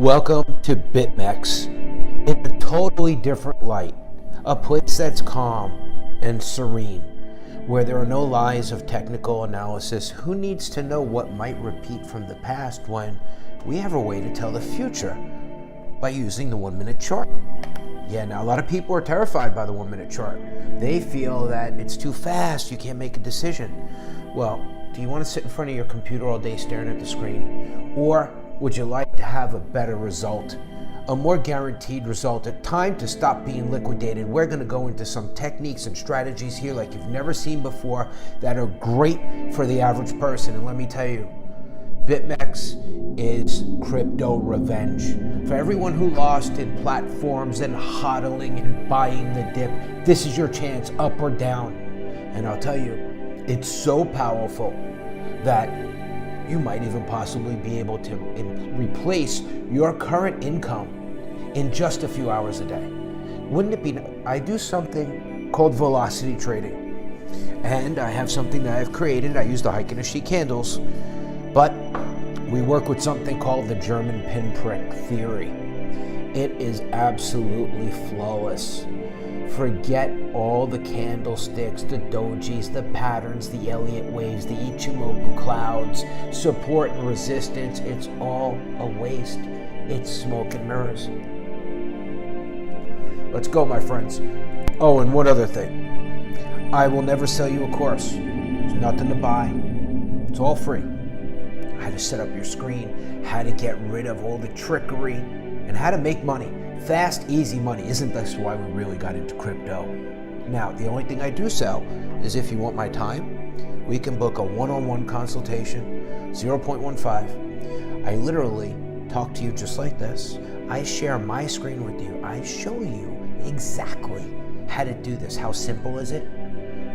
Welcome to BITMEX in a totally different light, a place that's calm and serene, where there are no lies of technical analysis. Who needs to know what might repeat from the past when we have a way to tell the future by using the 1-minute chart? Yeah, now a lot of people are terrified by the 1-minute chart. They feel that it's too fast, you can't make a decision. Well, do you want to sit in front of your computer all day staring at the screen? Or would you like to have a better result, a more guaranteed result, a time to stop being liquidated? We're going to go into some techniques and strategies here like you've never seen before that are great for the average person. And let me tell you, BITMEX is crypto revenge. For everyone who lost in platforms and hodling and buying the dip, this is your chance, up or down. And I'll tell you, it's so powerful that you might even possibly be able to replace your current income in just a few hours a day. Wouldn't it be? I do something called velocity trading, and I have something that I've created. I use the Hike and a Sheet candles, but we work with something called the German pinprick theory. It is absolutely flawless. Forget all the candlesticks, the dojis, the patterns, the Elliott waves, the Ichimoku clouds, support and resistance. It's all a waste. It's smoke and mirrors. Let's go, my friends. Oh, and one other thing. I will never sell you a course. There's nothing to buy. It's all free. How to set up your screen, how to get rid of all the trickery, and how to make money. Fast, easy money. Isn't this why we really got into crypto? Now, the only thing I do sell is if you want my time, we can book a one-on-one consultation, 0.15. I literally talk to you just like this. I share my screen with you. I show you exactly how to do this. How simple is it?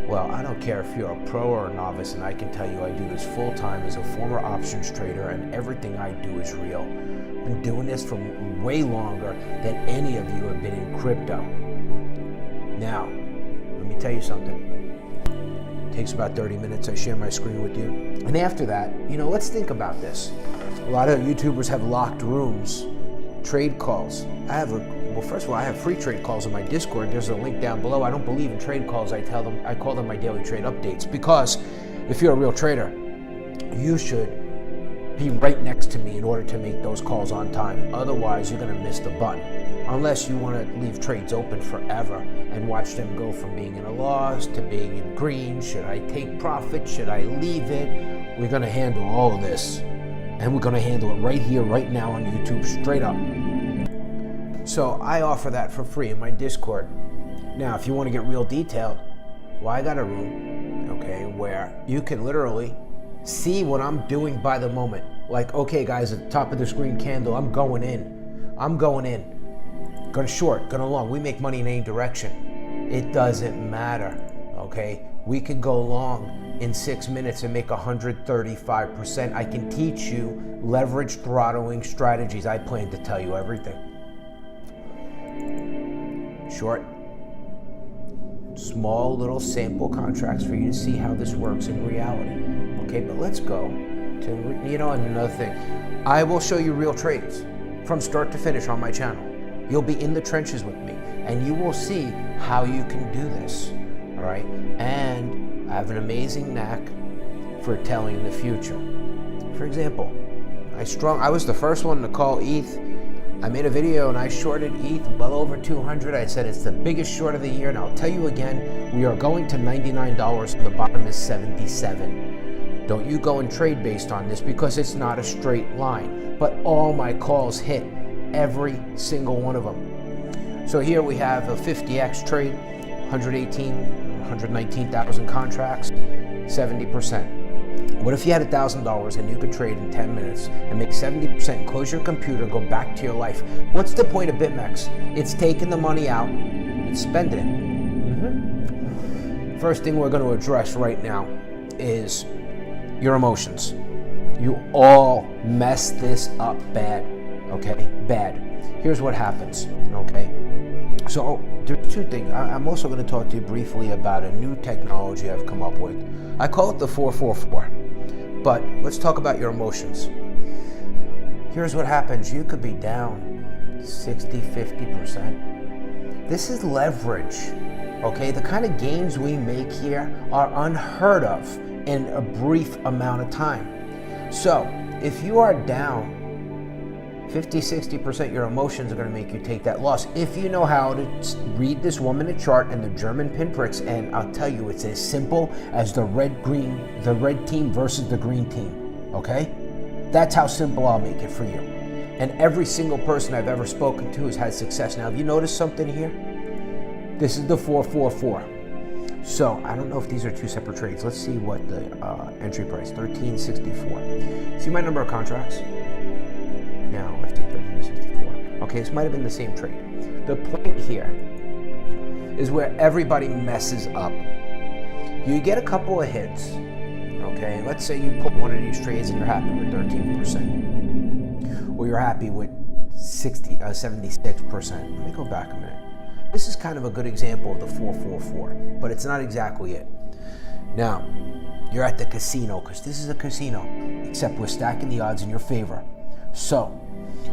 Well, I don't care if you're a pro or a novice, and I can tell you I do this full-time as a former options trader, and everything I do is real. I've been doing this for way longer than any of you have been in crypto. Now, let me tell you something. It takes about 30 minutes. I share my screen with you. And after that, let's think about this. A lot of YouTubers have locked rooms, trade calls. First of all, I have free trade calls on my Discord. There's a link down below. I don't believe in trade calls. I call them my daily trade updates, because if you're a real trader, you should be right next to me in order to make those calls on time. Otherwise, you're going to miss the button. Unless you want to leave trades open forever and watch them go from being in a loss to being in green. Should I take profit? Should I leave it? We're going to handle all of this. And we're going to handle it right here, right now on YouTube, straight up. So I offer that for free in my Discord. Now, if you want to get real detailed, well, I got a room, okay, where you can literally see what I'm doing by the moment. Like, okay, guys, at the top of the screen candle, I'm going in. Going short, going long. We make money in any direction. It doesn't matter, okay? We can go long in 6 minutes and make 135%. I can teach you leverage throttling strategies. I plan to tell you everything. Short, small little sample contracts for you to see how this works in reality. Okay, but let's go to, and another thing. I will show you real trades from start to finish on my channel. You'll be in the trenches with me, and you will see how you can do this, all right? And I have an amazing knack for telling the future. For example, I was the first one to call ETH. I made a video and I shorted ETH well over 200. I said it's the biggest short of the year, and I'll tell you again, we are going to $99 and the bottom is 77. Don't you go and trade based on this, because it's not a straight line. But all my calls hit, every single one of them. So here we have a 50x trade, 119,000 contracts, 70%. What if you had $1,000 and you could trade in 10 minutes and make 70%, close your computer, and go back to your life? What's the point of BITMEX? It's taking the money out and spending it. First thing we're going to address right now is your emotions. You all mess this up bad, okay? Bad. Here's what happens, okay? So there's two things. I'm also going to talk to you briefly about a new technology I've come up with. I call it the 444. But let's talk about your emotions. here's what happens. You could be down 60, 50%. This is leverage, okay? The kind of gains we make here are unheard of in a brief amount of time. So if you are down 50, 60%, your emotions are going to make you take that loss. If you know how to read this 1 minute chart and the German pinpricks, and I'll tell you, it's as simple as the red team versus the green team, okay? That's how simple I'll make it for you. And every single person I've ever spoken to has had success. Now, have you noticed something here? This is the 444. So I don't know if these are two separate trades. Let's see what the entry price, 1364. See my number of contracts? Now, let's take 1364. Okay, this might have been the same trade. The point here is where everybody messes up. You get a couple of hits, okay? Let's say you put one of these trades and you're happy with 13%. Or you're happy with 76%. Let me go back a minute. This is kind of a good example of the 444, but it's not exactly it. Now, you're at the casino, because this is a casino, except we're stacking the odds in your favor. So,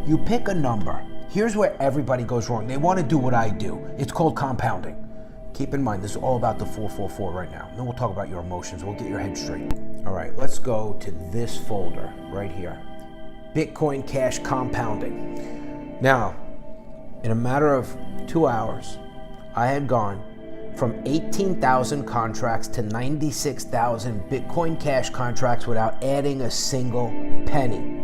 you pick a number. Here's where everybody goes wrong. They want to do what I do. It's called compounding. Keep in mind, this is all about the 444 right now. Then we'll talk about your emotions. We'll get your head straight. All right, let's go to this folder right here. Bitcoin Cash compounding. Now, in a matter of 2 hours, I had gone from 18,000 contracts to 96,000 Bitcoin Cash contracts without adding a single penny.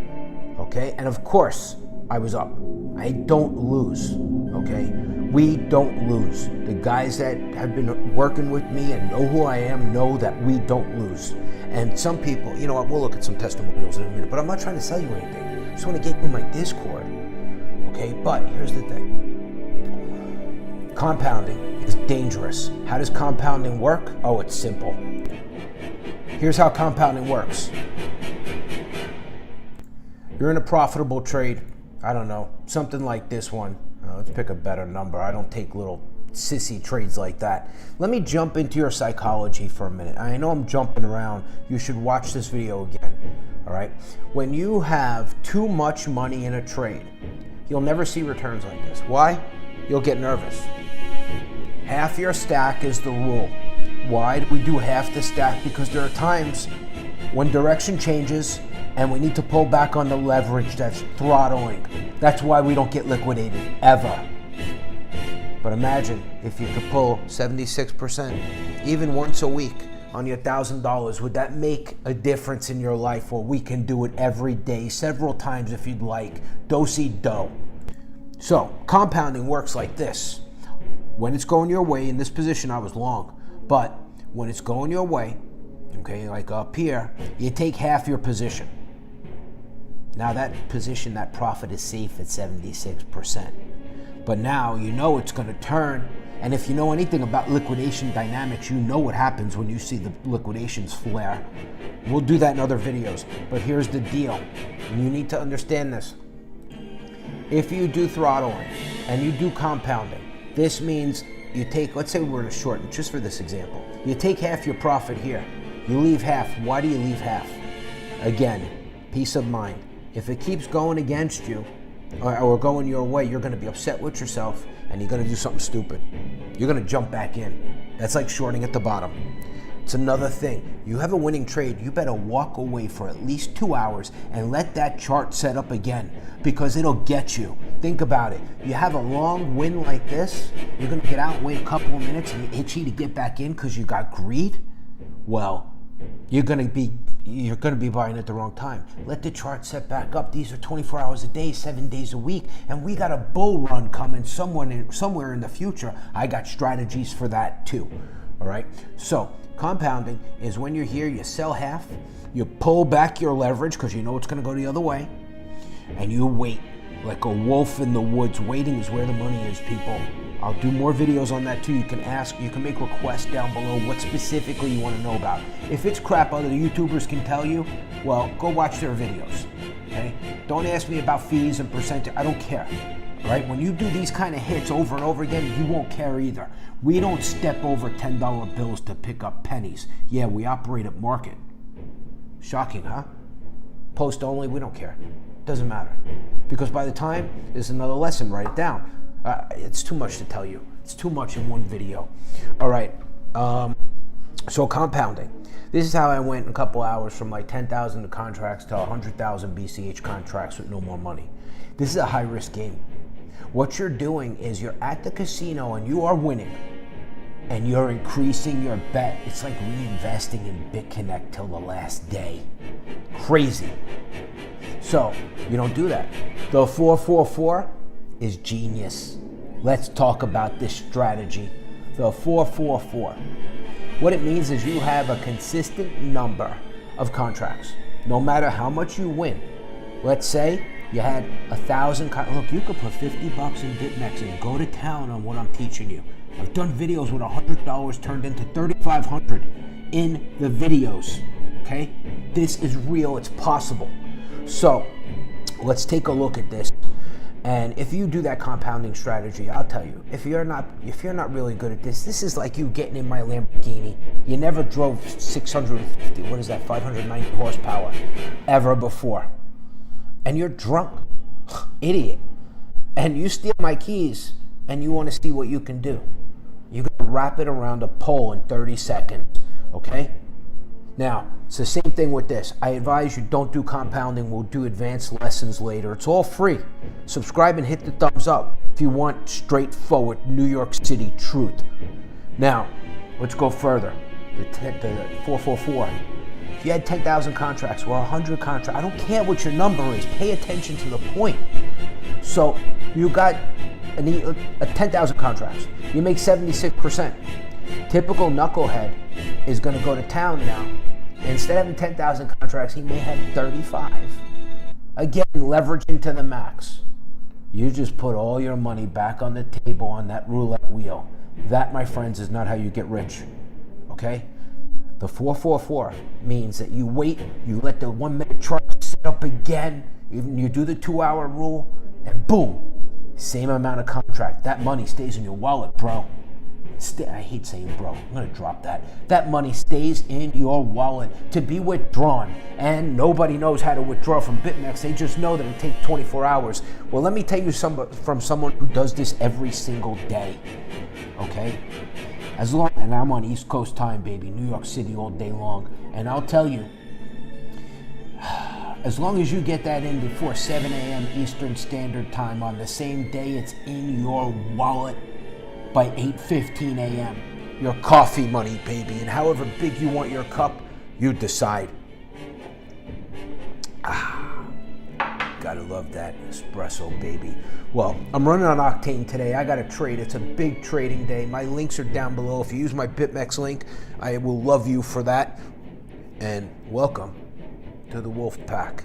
Okay, and of course, I was up. I don't lose, okay? We don't lose. The guys that have been working with me and know who I am know that we don't lose. And some people, you know what, we'll look at some testimonials in a minute, but I'm not trying to sell you anything. I just want to get you my Discord, okay? But here's the thing. Compounding is dangerous. How does compounding work? Oh, it's simple. Here's how compounding works. You're in a profitable trade, I don't know, something like this one. Let's pick a better number. I don't take little sissy trades like that. Let me jump into your psychology for a minute. I know I'm jumping around. You should watch this video again, all right? When you have too much money in a trade, you'll never see returns like this. Why? You'll get nervous. Half your stack is the rule. Why do we do half the stack? Because there are times when direction changes and we need to pull back on the leverage that's throttling. That's why we don't get liquidated, ever. But imagine if you could pull 76%, even once a week on your $1,000. Would that make a difference in your life? Or we can do it every day, several times if you'd like. Do-si-do. So, compounding works like this. When it's going your way, in this position I was long, but when it's going your way, okay, like up here, you take half your position. Now that position, that profit is safe at 76%. But now you know it's going to turn, and if you know anything about liquidation dynamics, you know what happens when you see the liquidations flare. We'll do that in other videos, but here's the deal. You need to understand this. If you do throttling and you do compounding, this means you take, let's say we're in a short, just for this example, you take half your profit here, you leave half. Why do you leave half? Again, peace of mind. If it keeps going against you or going your way, you're going to be upset with yourself and you're going to do something stupid. You're going to jump back in. That's like shorting at the bottom. It's another thing. You have a winning trade, you better walk away for at least 2 hours and let that chart set up again, because it'll get you. Think about it. You have a long win like this, you're going to get out and wait a couple of minutes and you're itchy to get back in because you got greed? Well, you're going to be buying at the wrong time. Let the chart set back up. These are 24 hours a day, 7 days a week, and we got a bull run coming somewhere in the future. I got strategies for that too. All right. So compounding is when you're here, you sell half, you pull back your leverage because you know it's going to go the other way, and you wait like a wolf in the woods. Waiting is where the money is, people. I'll do more videos on that too. You can ask, you can make requests down below what specifically you want to know about. If it's crap other YouTubers can tell you, well, go watch their videos, okay? Don't ask me about fees and percentage. I don't care, all right? When you do these kind of hits over and over again, you won't care either. We don't step over $10 bills to pick up pennies. Yeah, we operate at market. Shocking, huh? Post only, we don't care. Doesn't matter. Because by the time there's another lesson, write it down. It's too much to tell you. It's too much in one video. All right. So compounding. This is how I went in a couple hours from like 10,000 contracts to 100,000 BCH contracts with no more money. This is a high risk game. What you're doing is you're at the casino and you are winning and you're increasing your bet. It's like reinvesting in BitConnect till the last day. Crazy. So you don't do that. The 444 is genius. Let's talk about this strategy. The 444. What it means is you have a consistent number of contracts, no matter how much you win. Let's say you had 1,000. Look, you could put $50 in BitMEX and go to town on what I'm teaching you. I've done videos with $100 turned into $3,500 in the videos. Okay, this is real. It's possible. So let's take a look at this. And if you do that compounding strategy, I'll tell you, if you're not really good at this is like you getting in my Lamborghini. You never drove 650, 590 horsepower ever before. And you're drunk, idiot. And you steal my keys and you want to see what you can do. You got to wrap it around a pole in 30 seconds, okay? Now, it's the same thing with this. I advise you don't do compounding. We'll do advanced lessons later. It's all free. Subscribe and hit the thumbs up if you want straightforward New York City truth. Now, let's go further. The 444. If you had 10,000 contracts or 100 contracts, I don't care what your number is. Pay attention to the point. So you got 10,000 contracts. You make 76%. Typical knucklehead is going to go to town now. Instead of having 10,000 contracts, he may have 35. Again, leveraging to the max. You just put all your money back on the table on that roulette wheel. That, my friends, is not how you get rich. Okay? The 444 means that you wait, you let the 1 minute chart set up again, even you do the 2-hour rule, and boom, same amount of contract. That money stays in your wallet, bro. I hate saying bro, I'm gonna drop that. That money stays in your wallet to be withdrawn, and nobody knows how to withdraw from BitMEX. They just know that it takes 24 hours. Well, let me tell you from someone who does this every single day, okay? And I'm on East Coast time, baby, New York City all day long, and I'll tell you, as long as you get that in before 7 a.m. Eastern Standard Time on the same day it's in your wallet, by 8:15 a.m. Your coffee money, baby. And however big you want your cup, you decide. Gotta love that espresso, baby. Well, I'm running on Octane today. I got a trade. It's a big trading day. My links are down below. If you use my BitMEX link, I will love you for that. And welcome to the Wolf Pack.